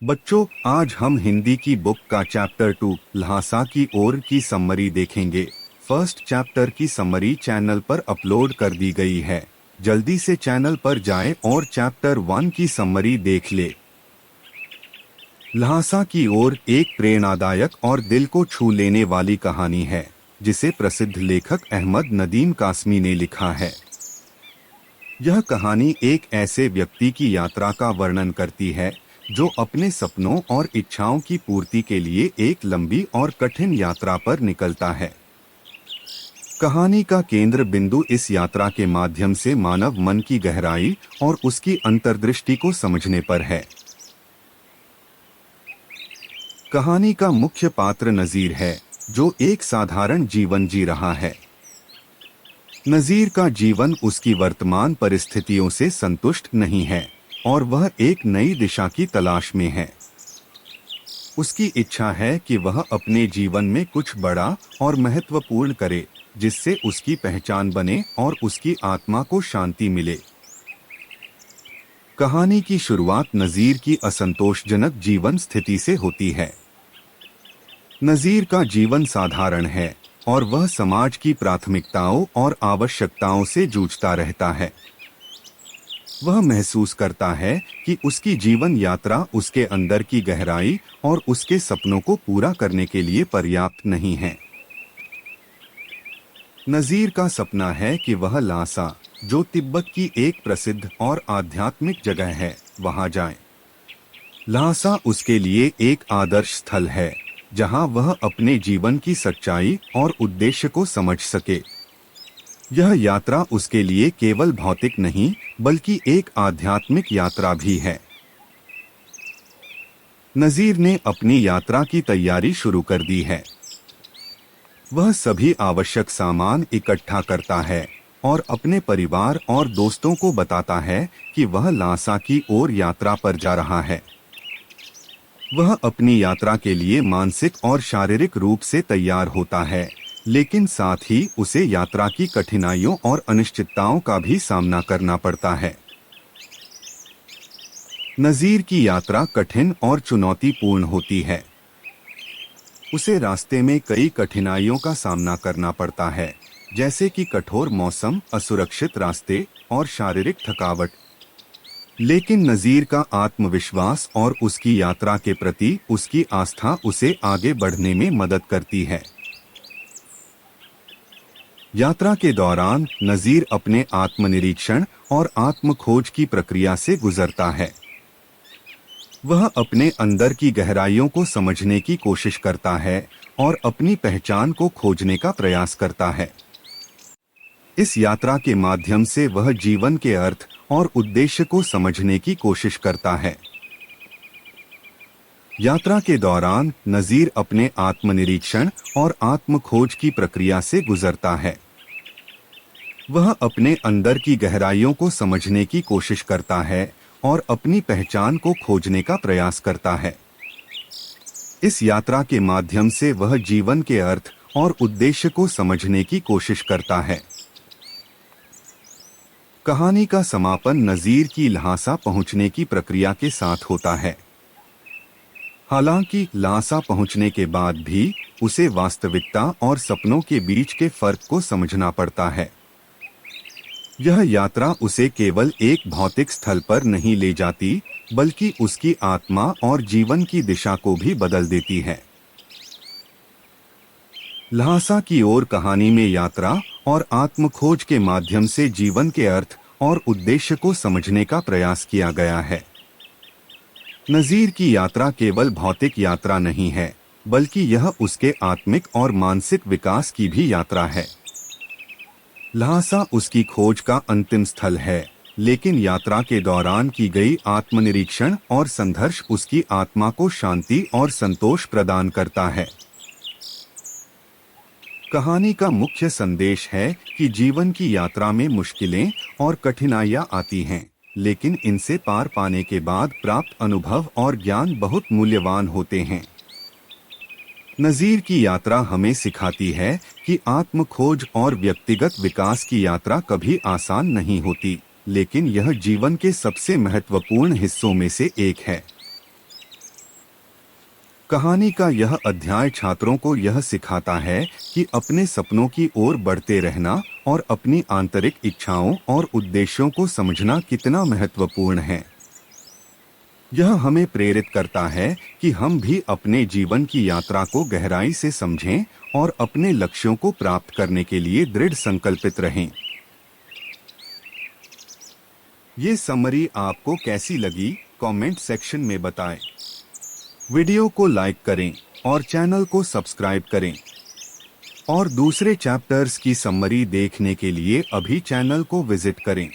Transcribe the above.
बच्चों, आज हम हिंदी की बुक का चैप्टर 2 ल्हासा की ओर की समरी देखेंगे। फर्स्ट चैप्टर की समरी चैनल पर अपलोड कर दी गई है। जल्दी से चैनल पर जाएं और चैप्टर 1 की समरी देख ले। ल्हासा की ओर एक प्रेरणादायक और दिल को छू लेने वाली कहानी है, जिसे प्रसिद्ध लेखक अहमद नदीम कासमी ने लिखा है। यह कहानी एक ऐसे व्यक्ति की यात्रा का वर्णन करती है जो अपने सपनों और इच्छाओं की पूर्ति के लिए एक लंबी और कठिन यात्रा पर निकलता है। कहानी का केंद्र बिंदु इस यात्रा के माध्यम से मानव मन की गहराई और उसकी अंतर्दृष्टि को समझने पर है। कहानी का मुख्य पात्र नज़ीर है, जो एक साधारण जीवन जी रहा है। नज़ीर का जीवन उसकी वर्तमान परिस्थितियों से संतुष्ट नहीं है और वह एक नई दिशा की तलाश में है। उसकी इच्छा है कि वह अपने जीवन में कुछ बड़ा और महत्वपूर्ण करे, जिससे उसकी पहचान बने और उसकी आत्मा को शांति मिले। कहानी की शुरुआत नज़ीर की असंतोषजनक जीवन स्थिति से होती है। नज़ीर का जीवन साधारण है और वह समाज की प्राथमिकताओं और आवश्यकताओं से जूझता रहता है। वह महसूस करता है कि उसकी जीवन यात्रा उसके अंदर की गहराई और उसके सपनों को पूरा करने के लिए पर्याप्त नहीं है। नज़ीर का सपना है कि वह ल्हासा, जो तिब्बत की एक प्रसिद्ध और आध्यात्मिक जगह है, वहां जाए। ल्हासा उसके लिए एक आदर्श स्थल है, जहां वह अपने जीवन की सच्चाई और उद्देश्य को समझ सके। यह यात्रा उसके लिए केवल भौतिक नहीं, बल्कि एक आध्यात्मिक यात्रा भी है। नज़ीर ने अपनी यात्रा की तैयारी शुरू कर दी है। वह सभी आवश्यक सामान इकट्ठा करता है और अपने परिवार और दोस्तों को बताता है कि वह ल्हासा की ओर यात्रा पर जा रहा है। वह अपनी यात्रा के लिए मानसिक और शारीरिक रूप से तैयार होता है, लेकिन साथ ही उसे यात्रा की कठिनाइयों और अनिश्चितताओं का भी सामना करना पड़ता है। नज़ीर की यात्रा कठिन और चुनौतीपूर्ण होती है। उसे रास्ते में कई कठिनाइयों का सामना करना पड़ता है, जैसे कि कठोर मौसम, असुरक्षित रास्ते और शारीरिक थकावट। लेकिन नज़ीर का आत्मविश्वास और उसकी यात्रा के प्रति उसकी आस्था उसे आगे बढ़ने में मदद करती है। यात्रा के दौरान नज़ीर अपने आत्मनिरीक्षण और आत्मखोज की प्रक्रिया से गुजरता है। वह अपने अंदर की गहराइयों को समझने की कोशिश करता है और अपनी पहचान को खोजने का प्रयास करता है। इस यात्रा के माध्यम से वह जीवन के अर्थ और उद्देश्य को समझने की कोशिश करता है। यात्रा के दौरान नज़ीर अपने आत्मनिरीक्षण और आत्मखोज की प्रक्रिया से गुजरता है। वह अपने अंदर की गहराइयों को समझने की कोशिश करता है और अपनी पहचान को खोजने का प्रयास करता है। इस यात्रा के माध्यम से वह जीवन के अर्थ और उद्देश्य को समझने की कोशिश करता है। कहानी का समापन नज़ीर की ल्हासा पहुंचने की प्रक्रिया के साथ होता है। हालांकि ल्हासा पहुंचने के बाद भी उसे वास्तविकता और सपनों के बीच के फर्क को समझना पड़ता है। यह यात्रा उसे केवल एक भौतिक स्थल पर नहीं ले जाती, बल्कि उसकी आत्मा और जीवन की दिशा को भी बदल देती है। ल्हासा की ओर कहानी में यात्रा और आत्मखोज के माध्यम से जीवन के अर्थ और उद्देश्य को समझने का प्रयास किया गया है। नज़ीर की यात्रा केवल भौतिक यात्रा नहीं है, बल्कि यह उसके आत्मिक और मानसिक विकास की भी यात्रा है। ल्हासा उसकी खोज का अंतिम स्थल है, लेकिन यात्रा के दौरान की गई आत्मनिरीक्षण और संघर्ष उसकी आत्मा को शांति और संतोष प्रदान करता है। कहानी का मुख्य संदेश है कि जीवन की यात्रा में मुश्किलें और कठिनाइयां आती हैं, लेकिन इनसे पार पाने के बाद प्राप्त अनुभव और ज्ञान बहुत मूल्यवान होते हैं। नज़ीर की यात्रा हमें सिखाती है कि आत्मखोज और व्यक्तिगत विकास की यात्रा कभी आसान नहीं होती, लेकिन यह जीवन के सबसे महत्वपूर्ण हिस्सों में से एक है। कहानी का यह अध्याय छात्रों को यह सिखाता है कि अपने सपनों की ओर बढ़ते रहना और अपनी आंतरिक इच्छाओं और उद्देश्यों को समझना कितना महत्वपूर्ण है। यह हमें प्रेरित करता है कि हम भी अपने जीवन की यात्रा को गहराई से समझें और अपने लक्ष्यों को प्राप्त करने के लिए दृढ़ संकल्पित रहें। ये समरी आपको कैसी लगी, कमेंट सेक्शन में बताएं। वीडियो को लाइक करें और चैनल को सब्सक्राइब करें। और दूसरे चैप्टर्स की समरी देखने के लिए अभी चैनल को विजिट करें।